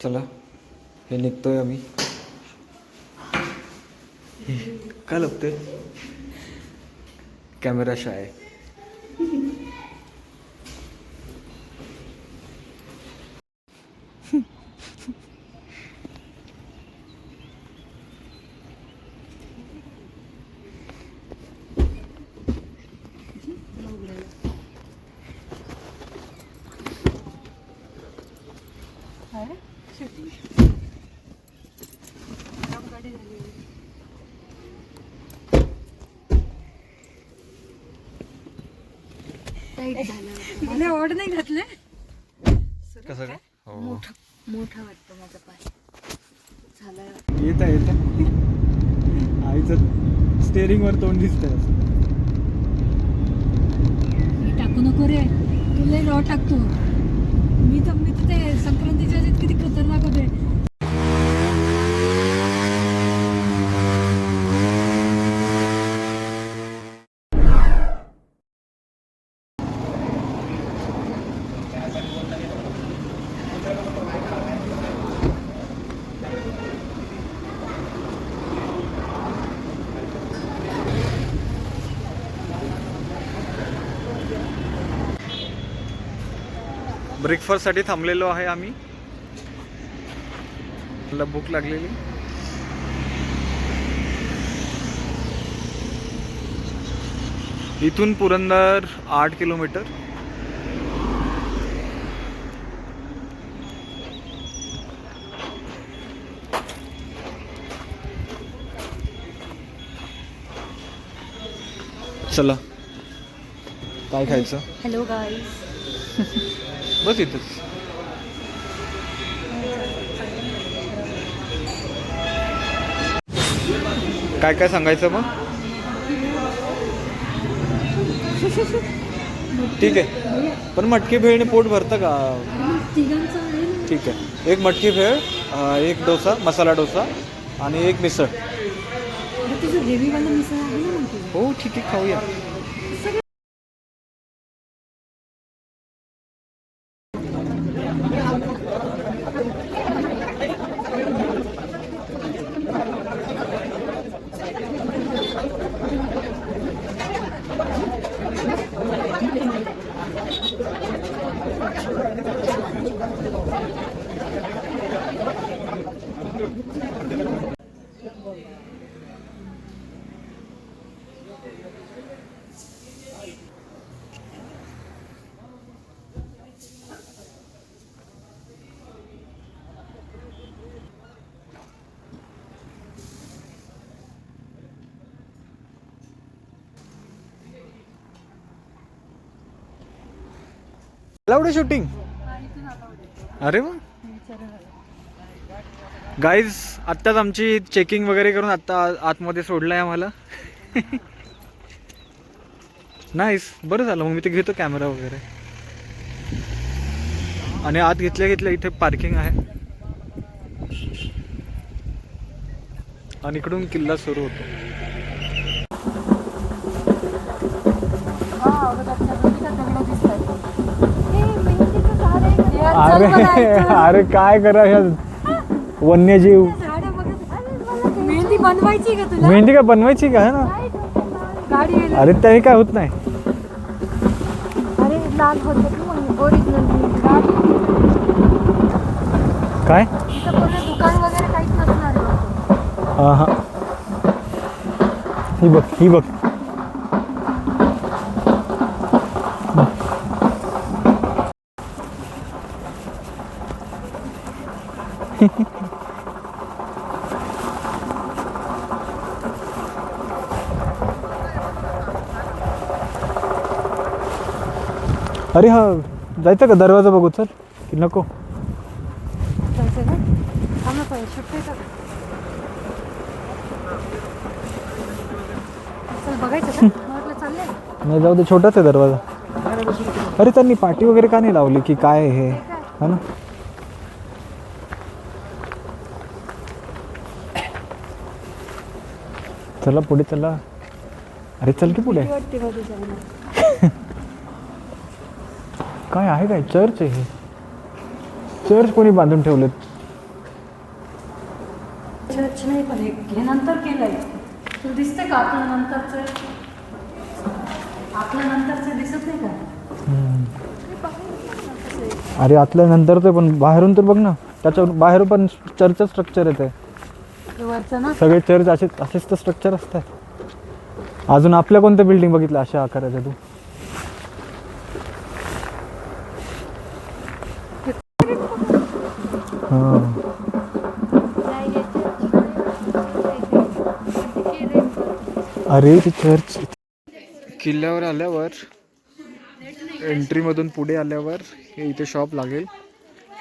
चला हे निघतोय आम्ही. काय लपतंय? Camera shy. मला ओढ नाही घातले. कसं काय? हो मोठा वाटतो माझा पाय. झालं येता आईचं स्टेअरिंग वर तोंड दिसतंय. हे टाकू नको रे, तुला रॉ टाकतो. मी तर ते संक्रांतीच्या आधीच किती खतरनाक होते. ब्रेकफास्टसाठी थांबलेलो आहे आम्ही. मला भूक लागलेली. इथून पुरंदर 8 किलोमीटर. चला काय खायचं? Hello guys. बस इथंच. काय काय सांगायचं मग? ठीक आहे, पण मटकी भेळने पोट भरतं का? ठीक आहे, एक मटकी भेळ, एक डोसा, मसाला डोसा आणि एक मिसळ. हो ठीक आहे, खाऊया. लावडे शूटिंग. अरे मग गाईज, आत्ताच आमची चेकिंग वगैरे करून आत्ता आतमध्ये सोडलं आहे आम्हाला. नाईस, बरं झालं. मग मी ते घेतो कॅमेरा वगैरे. आणि आत घेतल्या इथे पार्किंग आहे आणि इकडून किल्ला सुरू होतो. अरे काय करा वन्यजीव. मेहंदी बनवायची का तुला? मेहंदी काय बनवायची का? है ना. अरे त्याही काय होत नाही. अरे लाल होतं ओरिजिनल काय? दुकान वगैरे काहीच नसणार. हा, ही बघ. अरे हा, जायचं का? दरवाजा बघू चल की नको? जायचं ना. चल बघायचं का? म्हटलं चाललंय. नाही, जाऊ दे, छोटाच आहे दरवाजा. अरे त्यांनी पाटी वगैरे का नाही लावली की काय हे? हा ना. चला पुढे चला. अरे चल की पुढे. काय आहे? काय चर्च आहे हे? चर्च कोणी बांधून ठेवलेत? चर्च नाही, पण हे नंतर केलंय. तुला दिसतंय का आपलं नंतरचं? आपलं नंतरचं दिसत नाही का? अरे आतल्या नंतर ते पण बाहेरून तर बघ ना, त्याच्या बाहेर पण चर्चचं स्ट्रक्चर येते. वरचं ना सगळे चर्च असेच तर स्ट्रक्चर असतात. अजून आपल्या कोणत्या बिल्डिंग बघितल्या अशा आकाराच्या तू? हां. अरे ती चर्च किल्ल्यावर आल्यावर एंट्रीमधून पुढे आल्यावर हे इथे शॉप लागेल.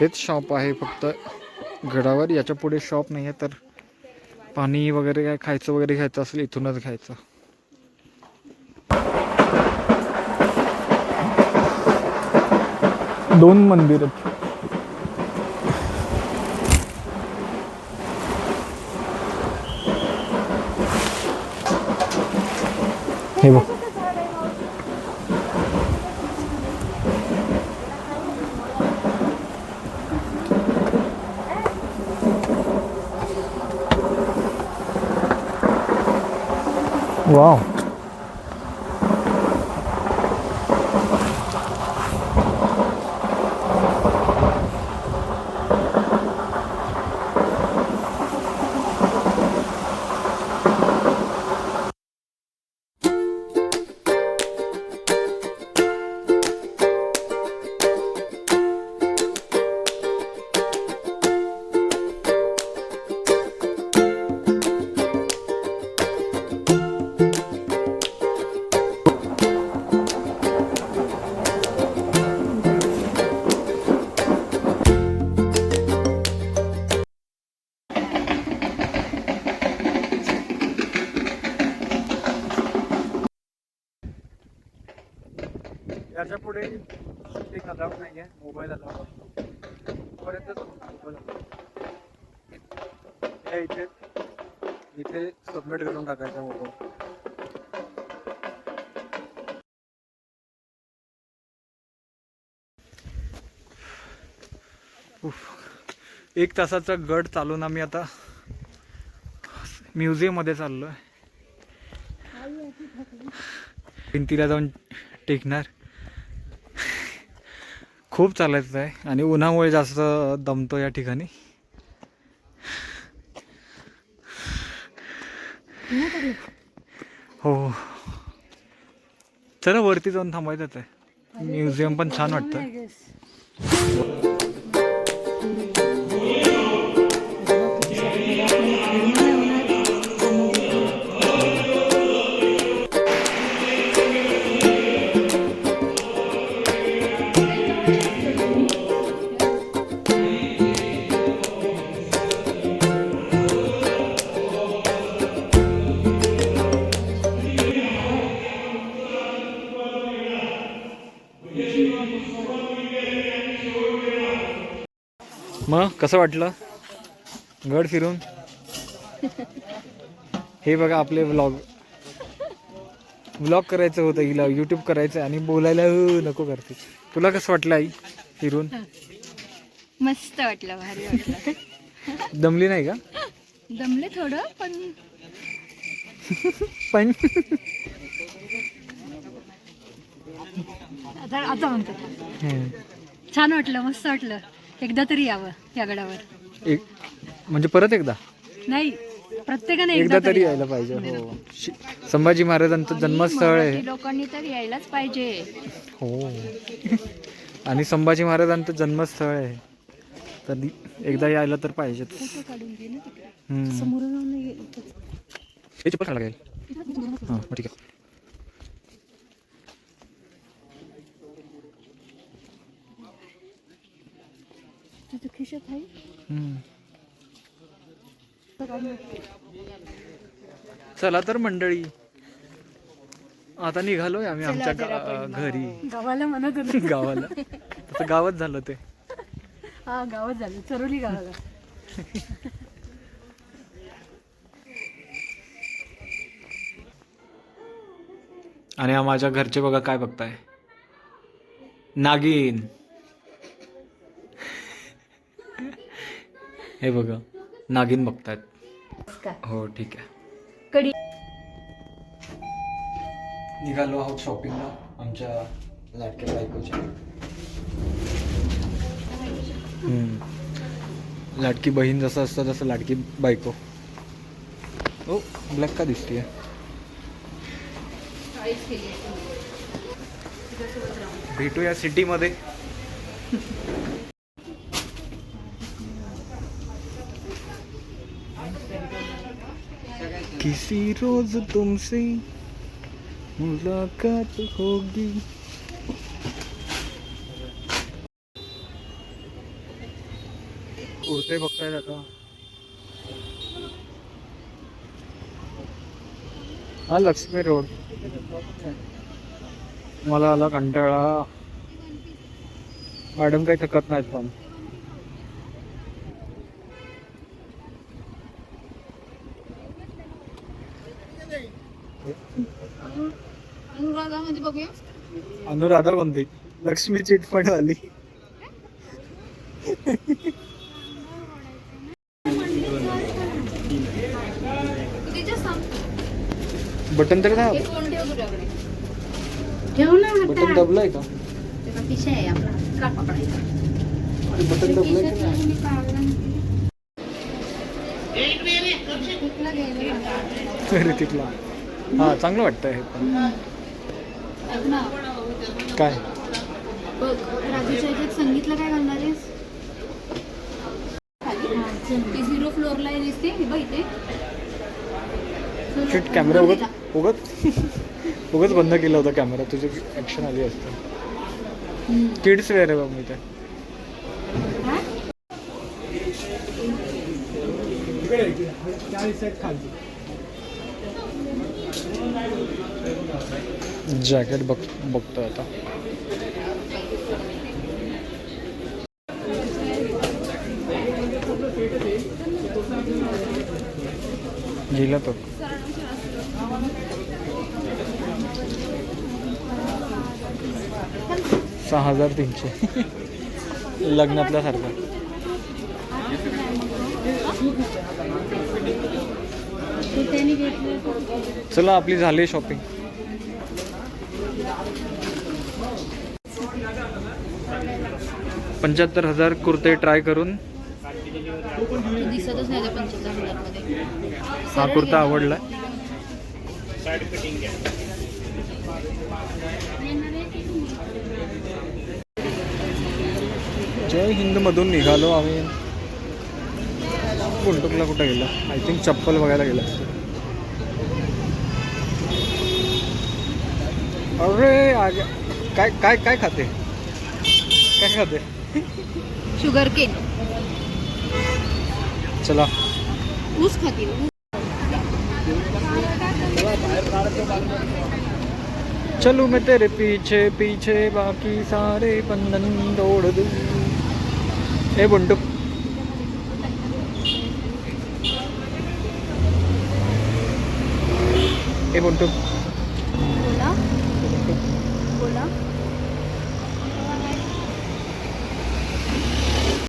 हेच शॉप आहे फक्त गडावर. याच्या पुढे शॉप नाही आहे. तर पाणी वगैरे काय खायचं वगैरे घ्यायचं असेल इथूनच घ्यायचं. दोन मंदिर आहेत. हे बघ. वाव. याच्या पुढे एक अलाउड नाही आहे. मोबाईल अलाउड पर्यंत इथे इथे सबमिट करून टाकायचा मोबाईल. एक तासाचा गड चालून आम्ही आता म्युझियम मध्ये चाललोय. भिंतीला जाऊन टेकणार. खूप चालायचं आहे आणि उन्हामुळे जास्त दमतो या ठिकाणी. हो चला वरती जाऊन थांबायचं आहे. म्युझियम पण छान वाटतं. मग कसं वाटलं गड फिरून? हे बघा आपले व्लॉग करायचं होतं हिला, यूट्यूब करायचं आणि बोलायला नको करते. तुला कसं वाटलं आई फिरून? मस्त वाटलं, भारी वाटलं. दमली नाही का? दमले थोडं पण पण आता म्हणतो छान वाटलं, मस्त वाटलं. एकदा तरी यावं या गडावर. एक म्हणजे परत एकदा नाही, प्रत्येकाने एकदा तरी यायला पाहिजे. हो संभाजी महाराजांचं जन्मस्थळ आहे. लोकांनी तर यायलाच पाहिजे. हो आणि संभाजी महाराजांचं जन्मस्थळ आहे तर एकदा यायला तर पाहिजेच. हे चप्पल काढा लागेल. हां ठीक आहे. खिशात आहे. चला तर मंडळी आता निघालोय आम्ही आमच्या घरी. गावाला म्हणत होते. गावाला आता गावात झालं ते. हा गावात झालं, चरोली गावाला. आणि माझ्या घरचे बघा काय बघताय, नागिन. हे बघा नागिन बघतायत. हो ठीक आहे. कडी निघालो आहोत शॉपिंगला आमच्या लाडक्या बायकोच्या. लाडकी बहीण जसं असतं तसं लाडकी बायको. ओ ब्लॅक का दिसतीये? भेटूया सिटीमध्ये. किसी रोज तुमसे मुलाकात होगी. कुर्ते बघतायत आता. हा लक्ष्मी रोड. मला आला कंटाळा. मॅडम काही थकत नाहीत पण. अनुराधामध्ये बघूया. अनुराधा कोणती? लक्ष्मी चिटफंड वाली. बटन तर दाब. ठेव ना बटन दबलाय का? पिशा आहे आपला पकडायचा. बटन दबलाय की नाही? ऋतिकला हा चांगलं वाटतंय हे पण. ऐक ना, काय बघ राजूच्या ह्याच्यात संगीतला काय घालणार आहेस? ती 0 फ्लोअरला दिसते हे बघ इथे. शिट कॅमेरा उगत बंद केला होता कॅमेरा. तुझी ॲक्शन आली असते. किड्स वेअर आहे बघ मी ते. जॅकेट बघतोय आता. गेला तो. $6,300 लग्नातल्या सारखं. चला आपली झाली शॉपिंग. $75,000 कुर्ते ट्राय करून. दिसतच नाही 75,000 मध्ये. हा कुर्ता आवडला. जय हिंद मधून निघालो आम्ही. गुंटुकला कुठं गेला? आय थिंक चप्पल बघायला गेला. अरे आगे काय काय काय खाते? काय खाते? Sugar cane. चला ऊस खाती. चलू मैं तेरे पीछे पीछे बाकी सारे बंधन तोड़ दूं. ए बंटू ए बंटू